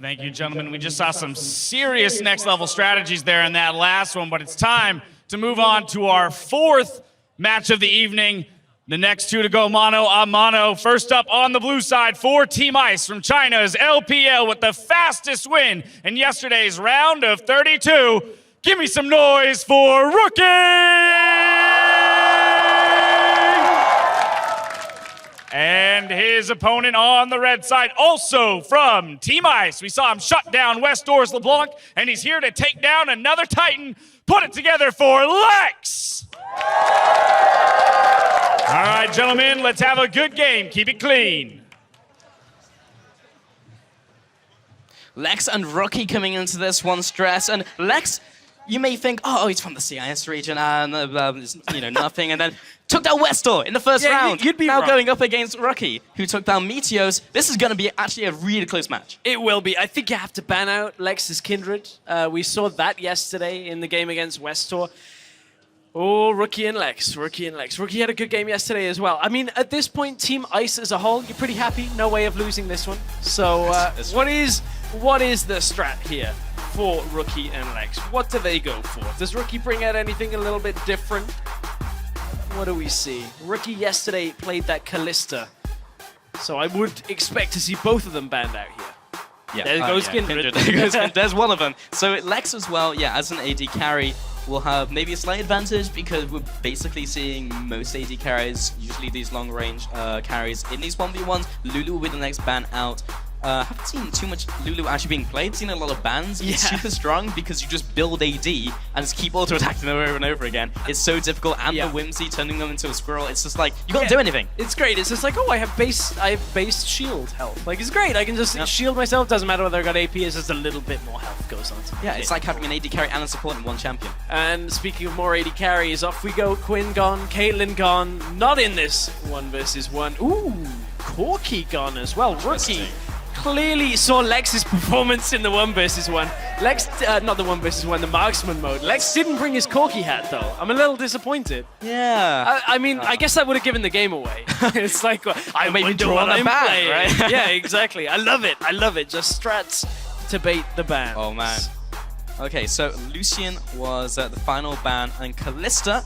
Thank you, gentlemen. We just saw some serious next-level strategies there in that last one, but it's time to move on to our fourth match of the evening. The next two to go mano a mano. First up on the blue side for Team Ice from China's LPL with the fastest win in yesterday's round of 32. Give me some noise for RooKie! And his opponent on the red side, also from Team Ice. We saw him shut down West Doors LeBlanc, and he's here to take down another Titan. Put it together for LeX! All right, gentlemen, let's have a good game. Keep it clean. LeX and RooKie coming into this one stress, and LeX, you may think, oh, he's from the CIS region, and nothing, and then took down Westor in the first round. You'd be now wrong. Going up against RooKie, who took down Meteos. This is going to be actually a really close match. It will be. I think you have to ban out Lex's Kindred. We saw that yesterday in the game against Westor. Oh, RooKie and LeX, RooKie and LeX. RooKie had a good game yesterday as well. I mean, at this point, Team Ice as a whole, you're pretty happy. No way of losing this one. So, what is the strat here for RooKie and LeX? What do they go for? Does RooKie bring out anything a little bit different? What do we see? RooKie yesterday played that Callista. So I would expect to see both of them banned out here. Yeah. There goes Kindred. There's one of them. So LeX as well, yeah, as an AD carry, will have maybe a slight advantage because we're basically seeing most AD carries, usually these long-range carries, in these 1v1s. Lulu will be the next ban out. Haven't seen too much Lulu actually being played. Seen a lot of bans. Yeah. It's super strong because you just build AD and just keep auto-attacking them over and over again. It's so difficult, and the Whimsy turning them into a squirrel. It's just like, you can't do anything. It's great. It's just like, oh, I have base shield health. Like, it's great. I can just shield myself. Doesn't matter whether I got AP. It's just a little bit more health goes on. Yeah, it's like having an AD carry and a support in one champion. And speaking of more AD carries, off we go. Quinn gone, Caitlyn gone. Not in this 1v1. Ooh, Corki gone as well. RooKie clearly saw Lex's performance in the 1v1. Lex, not the 1v1, the marksman mode. Lex didn't bring his Corki hat though. I'm a little disappointed. Yeah. I mean, I guess that would have given the game away. It's like, I wonder what I'm playing. Right? Yeah, exactly. I love it. I love it. Just strats to bait the ban. Oh man. Okay, so Lucian was the final ban, and Callista,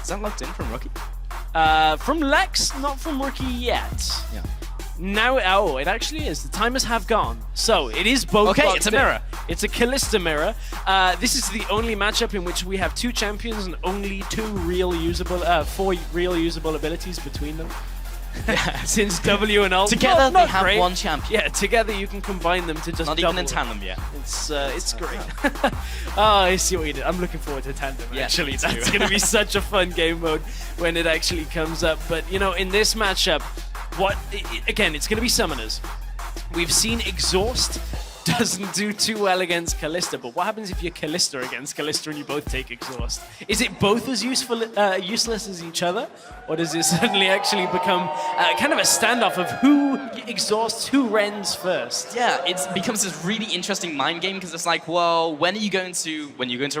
is that locked in from RooKie? From Lex, not from RooKie yet. Yeah. Now, oh, it actually is. The timers have gone. So, it is both Okay, locked it's a in. mirror. It's a Callista mirror. This is the only matchup in which we have two champions and only four real usable abilities between them. Since W and ult. Together, not they have great. one champion. Yeah, together you can combine them to just Not double even in tandem yet. It's great. Oh, I see what you did. I'm looking forward to tandem, Yeah, actually. me too. That's going to be such a fun game mode when it actually comes up. But, you know, in this matchup, again, it's going to be summoners. We've seen Exhaust doesn't do too well against Callista, but what happens if you're Callista against Callista and you both take Exhaust? Is it both as useless as each other? Or does it suddenly actually become kind of a standoff of who exhausts, who rends first? Yeah, it becomes this really interesting mind game because it's like, well, when are you going to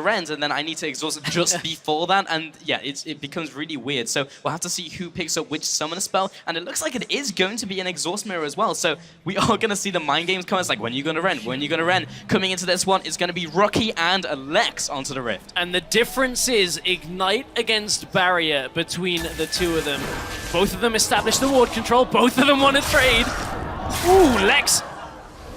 rend, and then I need to exhaust just before that, and yeah, it becomes really weird. So we'll have to see who picks up which summoner spell, and it looks like it is going to be an exhaust mirror as well. So we are going to see the mind games come. It's like, when are you going to rend? When are you going to rend? Coming into this one, it's going to be RooKie and LeX onto the Rift. And the difference is Ignite against Barrier between the two of them. Both of them established the ward control. Both of them want to trade. Ooh, Lex.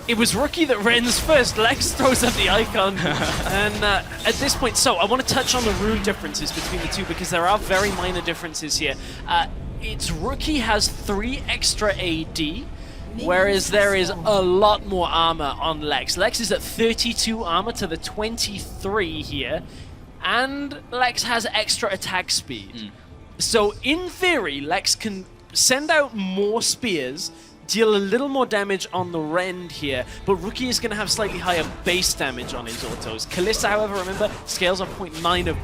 It was RooKie that rends first. Lex throws up the icon. And at this point, so I want to touch on the rune differences between the two because there are very minor differences here. It's RooKie has 3 extra AD, whereas there is a lot more armor on Lex. Lex is at 32 armor to the 23 here, and Lex has extra attack speed. So in theory, Lex can send out more spears, deal a little more damage on the rend here, but RooKie is going to have slightly higher base damage on his autos. Callista, however, remember, scales on 0.9 of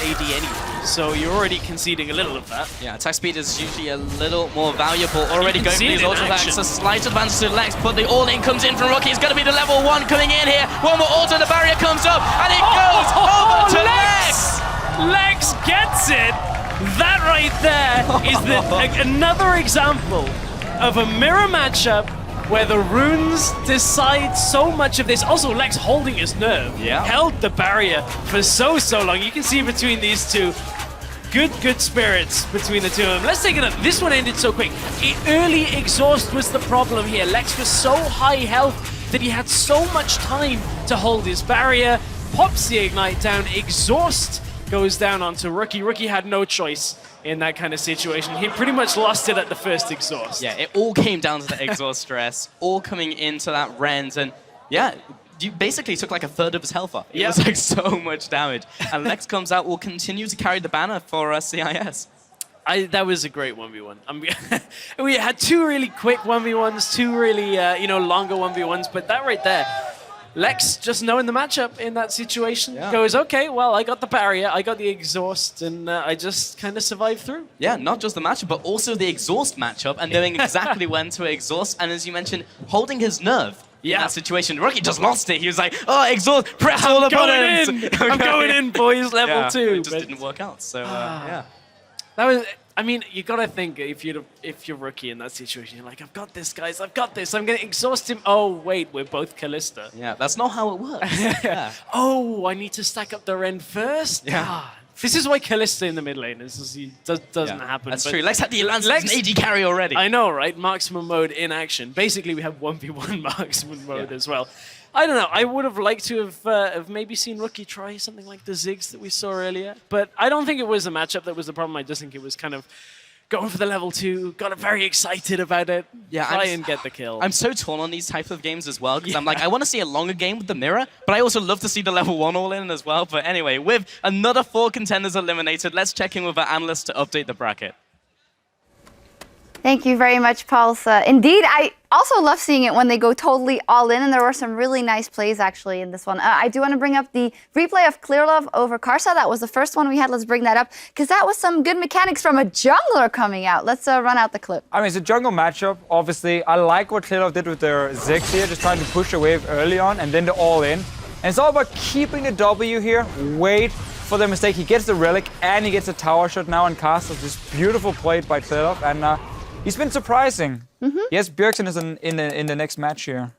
AD anyway, so you're already conceding a little of that. Yeah, attack speed is usually a little more valuable. Already going for these auto attacks. A slight advantage to LeX, but the all-in comes in from RooKie. It's going to be the level 1 coming in here. One more auto, the barrier comes up, and it goes over to LeX! LeX gets it! That right there is another example of a mirror matchup where the runes decide so much of this. Also, LeX holding his nerve. Yeah. Held the barrier for so long. You can see between these two, good spirits between the two of them. Let's take it up. This one ended so quick. Early exhaust was the problem here. LeX was so high health that he had so much time to hold his barrier. Pops the ignite down. Exhaust goes down onto RooKie. RooKie had no choice in that kind of situation. He pretty much lost it at the first exhaust. Yeah, it all came down to the exhaust stress, all coming into that Rend, and yeah, you basically took like a third of his health off. It was like so much damage. And LeX comes out, will continue to carry the banner for CIS. That was a great 1v1. We had two really quick 1v1s, two really longer 1v1s, but that right there, LeX, just knowing the matchup in that situation, goes, okay, well, I got the barrier, I got the exhaust, and I just kind of survived through. Yeah, not just the matchup, but also the exhaust matchup, and knowing exactly when to exhaust, and as you mentioned, holding his nerve in that situation. RooKie just lost it. He was like, oh, exhaust, press all opponents. I'm going in, boys, level 2. It just didn't work out, so yeah. That was, I mean, you gotta think if you're RooKie in that situation, you're like, I've got this, guys, I've got this. I'm gonna exhaust him. Oh wait, we're both Callista. Yeah, that's not how it works. Yeah. Oh, I need to stack up the Rend first. Yeah. This is why Callista in the mid lane doesn't happen. That's true. LeX had the Lance an AD carry already. I know, right? Marksman mode in action. Basically, we have 1v1 marksman mode as well. I don't know. I would have liked to have maybe seen RooKie try something like the Ziggs that we saw earlier. But I don't think it was a matchup that was the problem. I just think it was kind of going for the level 2, got very excited about it, try and get the kill. I'm so torn on these type of games as well, because I'm like, I want to see a longer game with the mirror, but I also love to see the level 1 all in as well. But anyway, with another 4 contenders eliminated, let's check in with our analyst to update the bracket. Thank you very much, Pulse. Indeed, I also love seeing it when they go totally all in, and there were some really nice plays actually in this one. I do want to bring up the replay of Clearlove over Karsa. That was the first one we had. Let's bring that up, because that was some good mechanics from a jungler coming out. Let's run out the clip. I mean, it's a jungle matchup, obviously. I like what Clearlove did with their Ziggs here, just trying to push a wave early on and then the all in. And it's all about keeping the W here, wait for the mistake. He gets the relic and he gets a tower shot now and Karsa. This beautiful play by Clearlove, and he's been surprising. Yes, Bjergsen is in the next match here.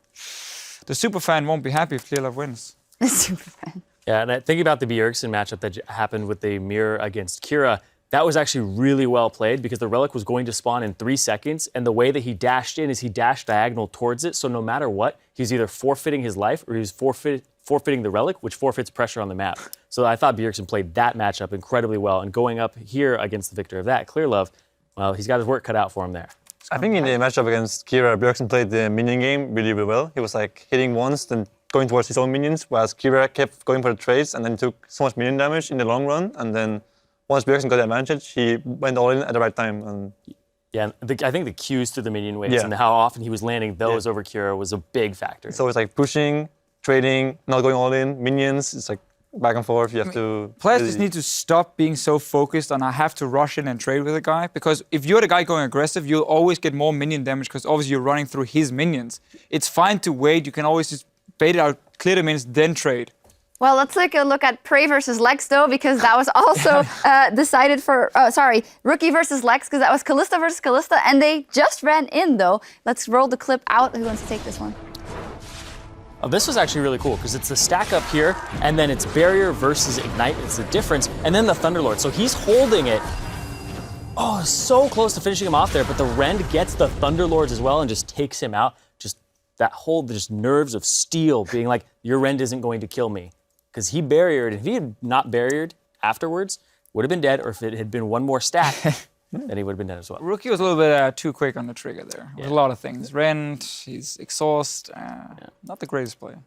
The superfan won't be happy if Clearlove wins. The superfan. Yeah, and thinking about the Bjergsen matchup that happened with the mirror against Kira, that was actually really well played because the relic was going to spawn in 3 seconds, and the way that he dashed in is he dashed diagonal towards it, so no matter what, he's either forfeiting his life or he's forfeiting the relic, which forfeits pressure on the map. So I thought Bjergsen played that matchup incredibly well, and going up here against the victor of that, Clearlove, well, he's got his work cut out for him there. I think in the matchup against Kira, Bjergsen played the minion game really well. He was like hitting once, then going towards his own minions, whereas Kira kept going for the trades and then took so much minion damage in the long run. And then once Bjergsen got the advantage, he went all in at the right time. And yeah, I think the cues to the minion waves and how often he was landing those over Kira was a big factor. So it's like pushing, trading, not going all in, minions. It's like back and forth. You have to. Players just need to stop being so focused on I have to rush in and trade with a guy, because if you're the guy going aggressive, you'll always get more minion damage because obviously you're running through his minions. It's fine to wait. You can always just bait it out, clear the minions, then trade. Well, let's take a look at Prey versus LeX, though, because that was also decided for, RooKie versus LeX, because that was Callista versus Callista, and they just ran in, though. Let's roll the clip out. Who wants to take this one? Oh, this was actually really cool because it's the stack up here, and then it's barrier versus ignite. It's the difference, and then the Thunderlord. So he's holding it. Oh, so close to finishing him off there, but the Rend gets the Thunderlords as well and just takes him out. Just that whole nerves of steel, being like, your Rend isn't going to kill me, because he barriered. If he had not barriered afterwards, would have been dead. Or if it had been one more stack, then he would have been dead as well. RooKie was a little bit too quick on the trigger there. With a lot of things. Rend, his exhaust, not the greatest player.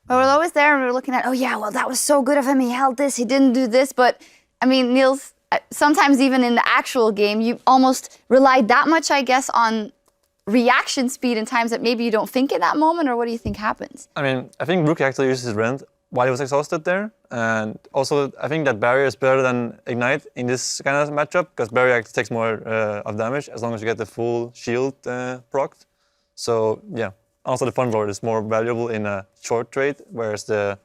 Well, we're always there and we're looking at, oh yeah, well, that was so good of him. He held this, he didn't do this. But, I mean, Niels, sometimes even in the actual game, you almost rely that much, I guess, on reaction speed in times that maybe you don't think in that moment, or what do you think happens? I mean, I think RooKie actually uses his Rend while he was exhausted there. And also, I think that barrier is better than ignite in this kind of matchup, because barrier actually takes more of damage as long as you get the full shield procced. So yeah, also the Thunderlord is more valuable in a short trade, whereas the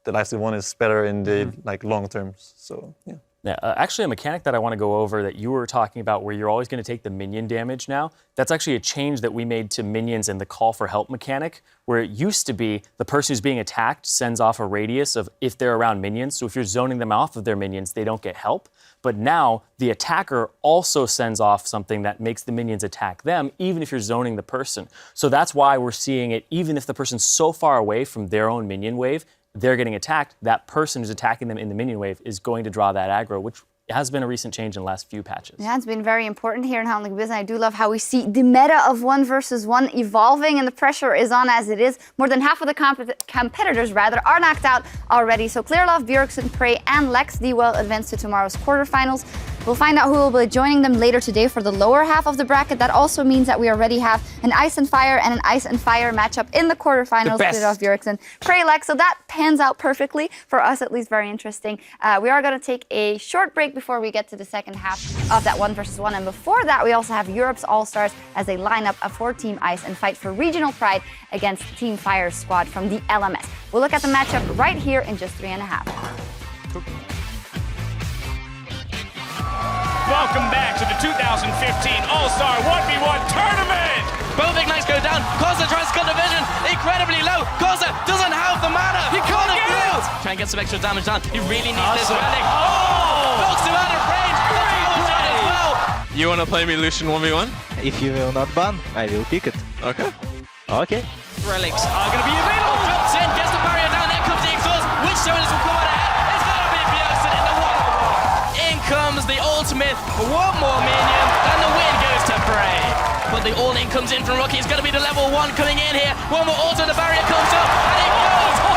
lifesteal one is better in the like long terms. So yeah. Yeah, actually, a mechanic that I want to go over that you were talking about where you're always going to take the minion damage now, that's actually a change that we made to minions in the call for help mechanic, where it used to be the person who's being attacked sends off a radius of if they're around minions. So if you're zoning them off of their minions, they don't get help. But now the attacker also sends off something that makes the minions attack them, even if you're zoning the person. So that's why we're seeing it, even if the person's so far away from their own minion wave, they're getting attacked, that person who's attacking them in the minion wave is going to draw that aggro, which has been a recent change in the last few patches. Yeah, it's been very important here in Handling Business. I do love how we see the meta of 1 versus 1 evolving, and the pressure is on as it is. More than half of the competitors are knocked out already. So Clearlove, Bjergsen, Prey, and LeX will advance to tomorrow's quarterfinals. We'll find out who will be joining them later today for the lower half of the bracket. That also means that we already have an Ice and Fire and an Ice and Fire matchup in the quarterfinals. Clearlove, Bjergsen, Prey, LeX. So that pans out perfectly for us, at least very interesting. We are going to take a short break before we get to the second half of that 1 versus 1. And before that, we also have Europe's All-Stars as they line up for Team Ice and fight for regional pride against Team Fire's squad from the LMS. We'll look at the matchup right here in just 3.5. Welcome back to the 2015 All-Star 1v1 Tournament! Both Ignites go down. Koza tries to cut the vision. Incredibly low. Koza doesn't have the mana. He can't get it! Try and get some extra damage down. He really needs this relic. Oh! Knocks him out of range. The power shot as well. You wanna play me Lucian 1v1? If you will not ban, I will pick it. Okay. Okay. Relics are going to be available. Drops in, gets the barrier down. There comes the exhaust. Which Jonas will come out ahead? It's going to be Bjergsen in the 1-on-1. In comes the ultimate. One more minion, and the win goes to Prey. But the all-in comes in from RooKie. It's going to be the level 1 coming in here. One more auto, the barrier comes up, and it goes.